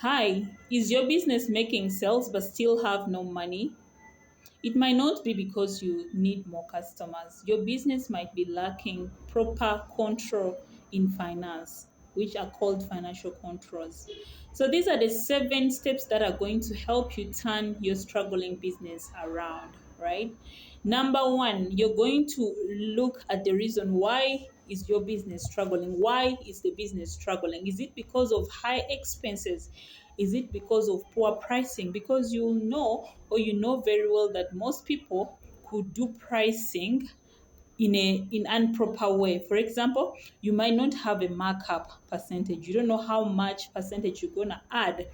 Hi, is your business making sales but still have no money? It might not be because you need more customers. Your business might be lacking proper control in finance, which are called financial controls. So, these are the 7 steps that are going to help you turn your struggling business around, right? Number one, you're going to look at the reason why is your business struggling? Why is the business struggling? Is it because of high expenses? Is it because of poor pricing? Because you know or you know very well that most people could do pricing in an proper way. For example, you might not have a markup percentage. You don't know how much percentage you're gonna add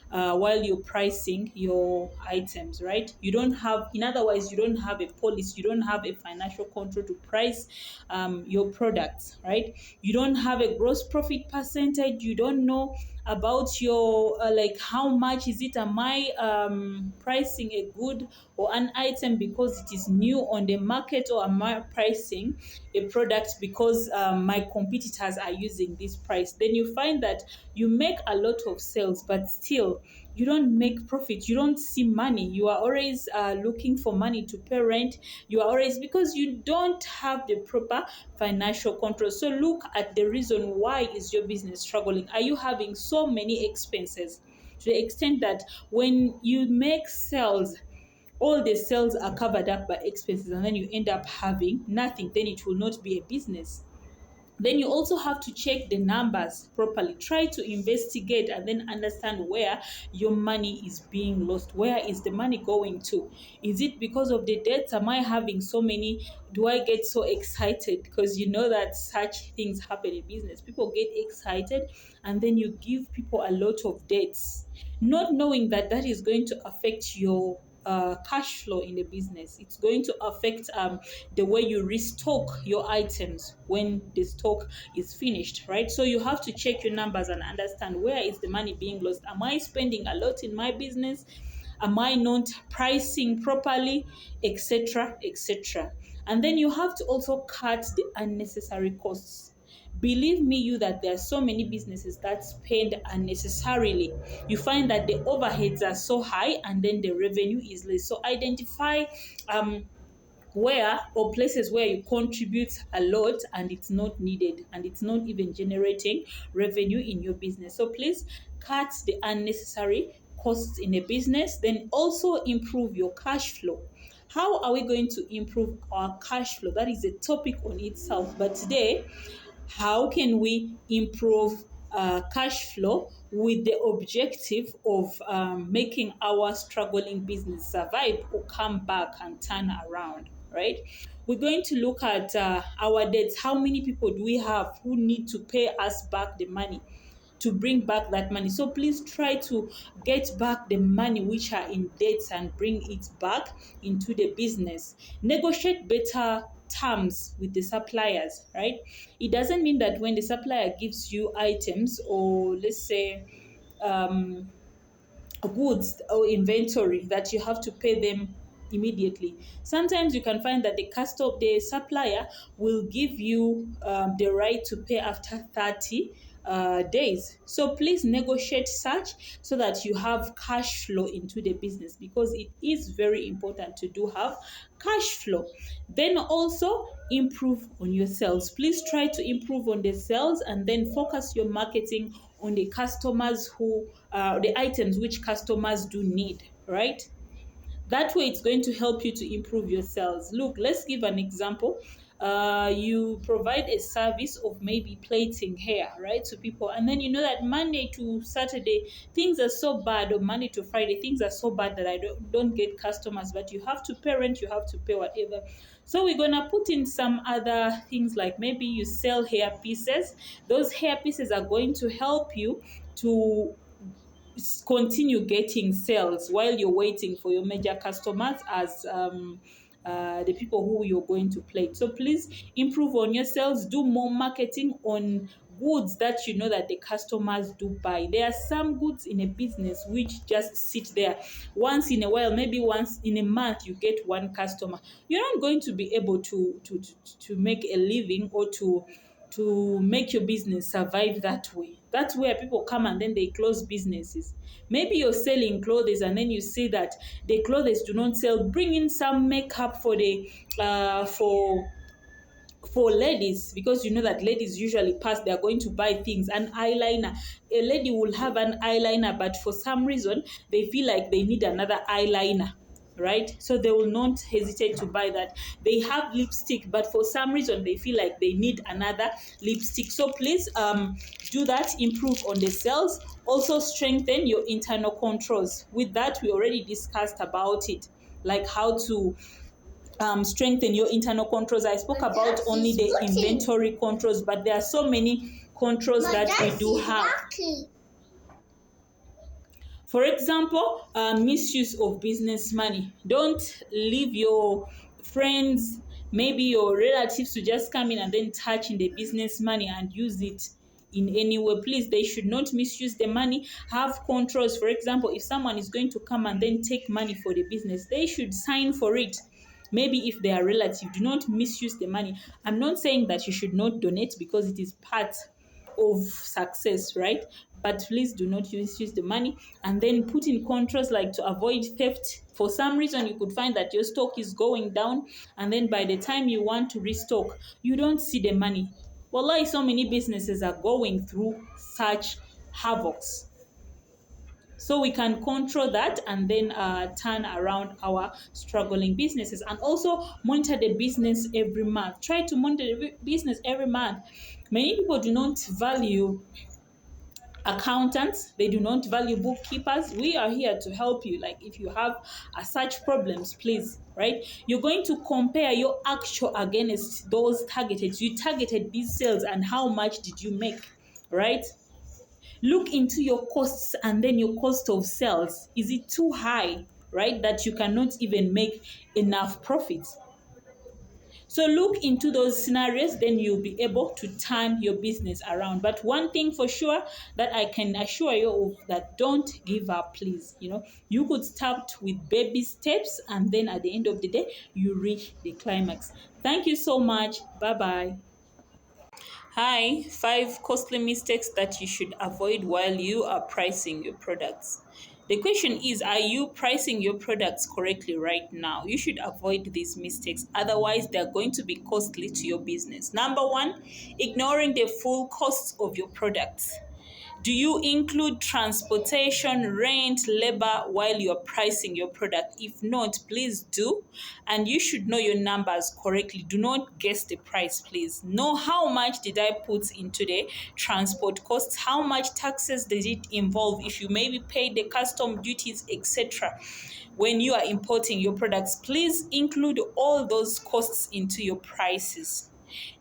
while you're pricing your items, right? You don't have, in other words, you don't have a policy. You don't have a financial control to price your products, right? You don't have a gross profit percentage. You don't know about your like how much is it. Am I pricing a good or an item because it is new on the market, or am I pricing a product because my competitors are using this price? Then you find that you make a lot of sales, but still you don't make profit. You don't see money. You are always looking for money to pay rent. You are always, because you don't have the proper financial control. So look at the reason why is your business struggling. Are you having so many expenses to the extent that when you make sales, all the sales are covered up by expenses, and then you end up having nothing? Then it will not be a business. Then you also have to check the numbers properly. Try to investigate and then understand where your money is being lost. Where is the money going to? Is it because of the debts? Am I having so many? Do I get so excited? Because you know that such things happen in business. People get excited and then you give people a lot of debts, not knowing that that is going to affect your cash flow in the business. It's going to affect the way you restock your items when the stock is finished, right? So you have to check your numbers and understand where is the money being lost. Am I spending a lot in my business? Am I not pricing properly, etc., etc.? And then you have to also cut the unnecessary costs. Believe me, you, that there are so many businesses that spend unnecessarily. You find that the overheads are so high and then the revenue is less. So identify where or places where you contribute a lot and it's not needed and it's not even generating revenue in your business. So please cut the unnecessary costs in a business, then also improve your cash flow. How are we going to improve our cash flow? That is a topic on itself. But today, how can we improve cash flow with the objective of making our struggling business survive or come back and turn around, right? We're going to look at our debts. How many people do we have who need to pay us back the money, to bring back that money? So please try to get back the money which are in debts and bring it back into the business. Negotiate better terms with the suppliers, right? It doesn't mean that when the supplier gives you items, or let's say goods or inventory, that you have to pay them immediately. Sometimes you can find that the supplier will give you the right to pay after 30 days. So please negotiate such so that you have cash flow into the business, because it is very important to do have cash flow. Then also improve on your sales. Please try to improve on the sales and then focus your marketing on the customers who the items which customers do need, right? That way, it's going to help you to improve your sales. Look, let's give an example. You provide a service of maybe plating hair, right, to people, and then you know that Monday to Saturday things are so bad, or Monday to Friday things are so bad that I don't get customers. But you have to pay rent, you have to pay whatever. So we're gonna put in some other things, like maybe you sell hair pieces. Those hair pieces are going to help you to continue getting sales while you're waiting for your major customers, as the people who you're going to play. So please improve on your sales. Do more marketing on goods that you know that the customers do buy. There are some goods in a business which just sit there. Once in a while, maybe once in a month, you get one customer. You're not going to be able to make a living, or to make your business survive that way. That's where people come and then they close businesses. Maybe you're selling clothes and then you see that the clothes do not sell. Bring in some makeup for the for ladies, because you know that ladies usually pass, they're going to buy things. An eyeliner, a lady will have an eyeliner, but for some reason they feel like they need another eyeliner, right? So they will not hesitate to buy that. They have lipstick, but for some reason they feel like they need another lipstick. So please do that. Improve on the sales. Also strengthen your internal controls. With that, we already discussed about it, like how to strengthen your internal controls. I spoke about only the inventory controls, but there are so many controls that we do have. For example, misuse of business money. Don't leave your friends, maybe your relatives, to just come in and then touch in the business money and use it in any way. Please, they should not misuse the money. Have controls. For example, if someone is going to come and then take money for the business, they should sign for it. Maybe if they are relative, do not misuse the money. I'm not saying that you should not donate, because it is part of success, right? But please do not misuse the money. And then put in controls, like to avoid theft. For some reason, you could find that your stock is going down, and then by the time you want to restock, you don't see the money. Wallahi, so many businesses are going through such havocs. So we can control that and then turn around our struggling businesses. And also monitor the business every month. Try to monitor the business every month. Many people do not value accountants, they do not value bookkeepers. We are here to help you. Like, if you have such problems, please, right? You're going to compare your actual against those targeted. You targeted these sales, and how much did you make, right? Look into your costs and then your cost of sales. Is it too high, right, that you cannot even make enough profits? So look into those scenarios, then you'll be able to turn your business around. But one thing for sure that I can assure you of, that don't give up, please. You could start with baby steps, and then at the end of the day, you reach the climax. Thank you so much. Bye-bye. Hi, 5 costly mistakes that you should avoid while you are pricing your products. The question is, are you pricing your products correctly right now? You should avoid these mistakes. Otherwise, they're going to be costly to your business. Number one, ignoring the full costs of your products. Do you include transportation, rent, labor while you're pricing your product? If not, please do. And you should know your numbers correctly. Do not guess the price, please. Know how much did I put into the transport costs? How much taxes does it involve? If you maybe pay the custom duties, etc. When you are importing your products, please include all those costs into your prices.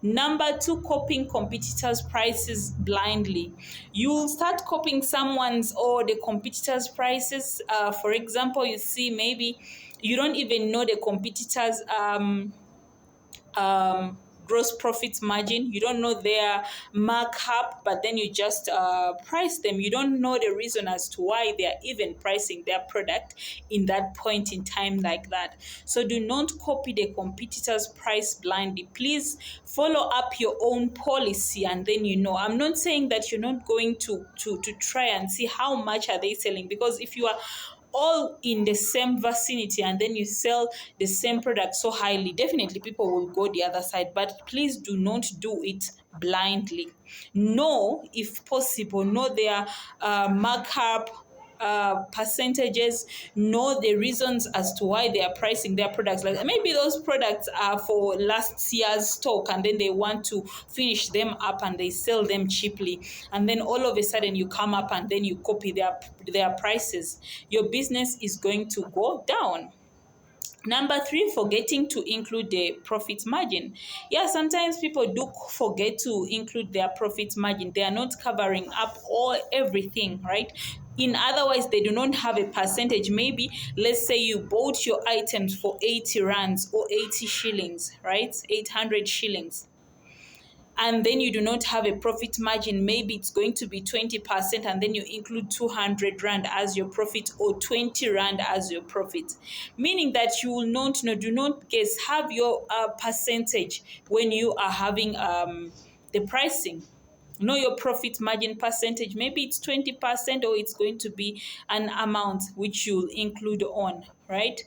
Number two, copying competitors' prices blindly. You'll start copying someone's or the competitors' prices. For example, you see maybe you don't even know the competitors' gross profit margin. You don't know their markup, but then you just price them. You don't know the reason as to why they are even pricing their product in that point in time like that. So do not copy the competitor's price blindly. Please follow up your own policy, and then I'm not saying that you're not going to try and see how much are they selling, because if you are all in the same vicinity and then you sell the same product so highly, definitely people will go the other side. But please do not do it blindly. Know, if possible, know their markup percentages. Know the reasons as to why they are pricing their products. Like, maybe those products are for last year's stock, and then they want to finish them up and they sell them cheaply, and then all of a sudden you come up and then you copy their prices. Your business is going to go down. Number three, forgetting to include the profit margin. Yeah, sometimes people do forget to include their profit margin. They are not covering up everything, right? In other words, they do not have a percentage. Maybe, let's say you bought your items for 80 rands or 80 shillings, right? 800 shillings. And then you do not have a profit margin. Maybe it's going to be 20%, and then you include 200 rand as your profit, or 20 rand as your profit. Meaning that you will not know, do not guess, have your percentage when you are having the pricing. Know your profit margin percentage. Maybe it's 20% or it's going to be an amount which you'll include on, right?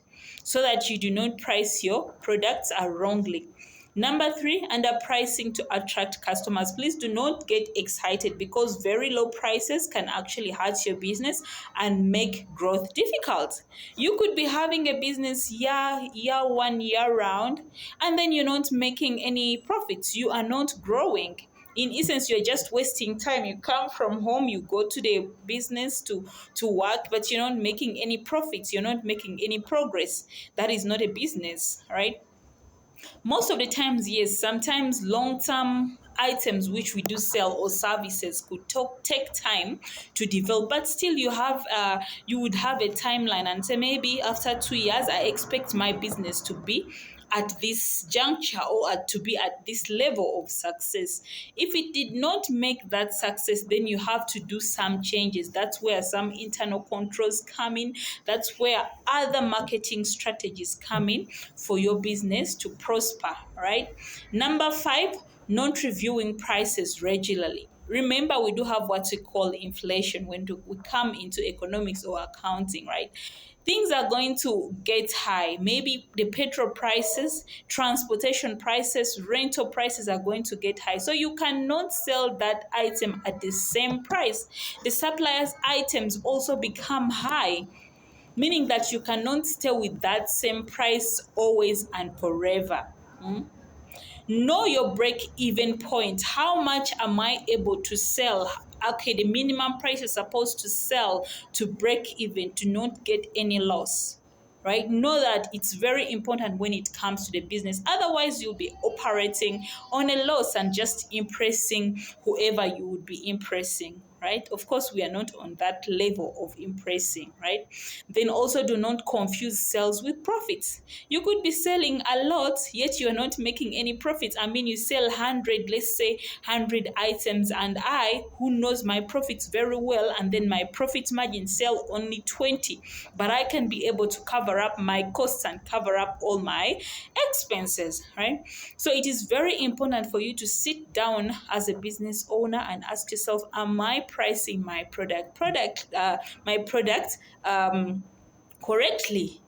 So that you do not price your products wrongly. Number three, underpricing to attract customers. Please do not get excited because very low prices can actually hurt your business and make growth difficult. You could be having a business year one, year round, and then you're not making any profits. You are not growing. In essence, you're just wasting time. You come from home, you go to the business to work, but you're not making any profits, you're not making any progress. That is not a business, right? Most of the times, yes, sometimes long-term items which we do sell or services could take time to develop, but still you would have a timeline and say maybe after 2 years I expect my business to be at this juncture or to be at this level of success. If it did not make that success, then you have to do some changes. That's where some internal controls come in. That's where other marketing strategies come in for your business to prosper, right? Number five, not reviewing prices regularly. Remember, we do have what we call inflation when we come into economics or accounting, right? Things are going to get high. Maybe the petrol prices, transportation prices, rental prices are going to get high. So you cannot sell that item at the same price. The supplier's items also become high, meaning that you cannot stay with that same price always and forever. Know your break even point. How much am I able to sell? Okay, the minimum price is supposed to sell to break even, to not get any loss, right? Know that it's very important when it comes to the business. Otherwise, you'll be operating on a loss and just impressing whoever you would be impressing, right? Of course, we are not on that level of impressing, right? Then also do not confuse sales with profits. You could be selling a lot, yet you are not making any profits. I mean, you sell 100, let's say 100 items, and I, who knows my profits very well, and then my profit margin sell only 20, but I can be able to cover up my costs and cover up all my expenses, right? So it is very important for you to sit down as a business owner and ask yourself, am I pricing my product correctly?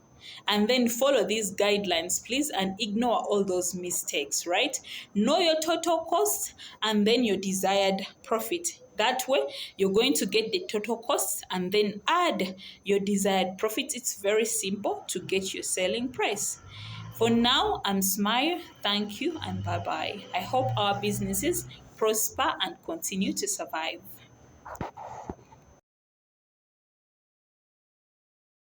And then follow these guidelines, please, and ignore all those mistakes, right? Know your total cost and then your desired profit. That way, you're going to get the total cost and then add your desired profit. It's very simple to get your selling price. For now, I'm Smile. Thank you and bye bye. I hope our businesses prosper and continue to survive.